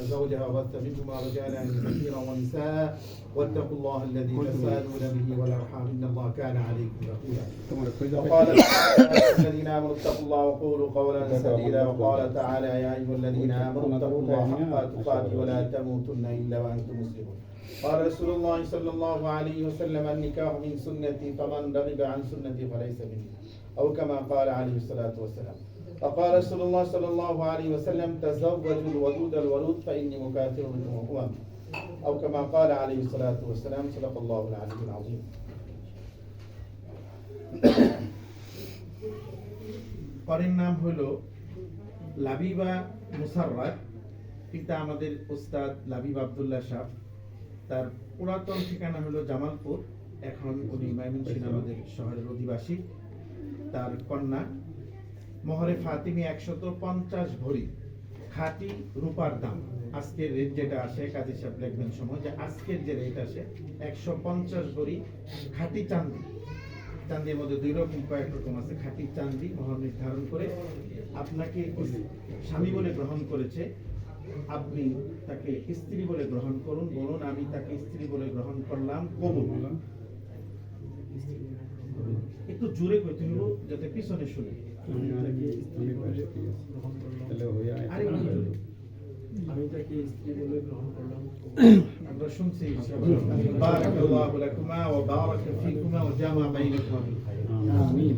زوجها وبث منهما رجالا كثيرا ونساء واتقوا الله الذي تساءلون به والارحام ان الله كان عليكم رقيبا. وقال الذين امنوا اتقوا الله وقولوا قولا سديدا وقال تعالى يا ايها الذين امنوا اتقوا الله حق تقاته ولا تموتن الا وانتم مسلمون. قال رسول الله صلى الله عليه وسلم النكاح من سنتي فمن رغب عن سنتي فليس مني او كما قال عليه الصلاه والسلام. وقال رسول الله صلى الله عليه وسلم تزوجوا الودود الولود فإني مكاثر بكم الأمم أو كما قال عليه الصلاة والسلام. صدق الله العلي العظيم. পরের নাম হলো লাবিবা মুসাররাত। পিতা আমাদের উস্তাদ লাবিব আব্দুল্লাহ সাহেব। তার পুরাতন ঠিকানা হলো জামালপুর, এখন উনি ময়মনসিংহ আমাদের শহরের অধিবাসী। তার কন্যা মোহরে ফাতিমি 150 ভরি খাঁটি রূপার দাম। আজকের রেট যেটা আসে কাজী সাহেব লিখবেন সময় যে আজকের যে রেট আসে 150 ভরি খাঁটি চাঁদি। চাঁদির মধ্যে দুই রকম কয়েক রকম আছে। খাঁটি চাঁদি মোহর নির্ধারণ করে আপনাকে স্বামী বলে গ্রহণ করেছে, আপনি তাকে স্ত্রী বলে গ্রহণ করুন। বলুন আমি তাকে স্ত্রী বলে গ্রহণ করলাম, কবুল। একটু জোরে কইতে হলো যাতে পিছনে শুনে। আমি তাকে স্ত্রী বলে গ্রহণ করলাম। আমরা শুনছি বারাকাল্লাহু লাকুমা ওয়া বারাকা ফীকুমা ওয়া জামা বাইনাকুমা বিল খায়র। আমিন।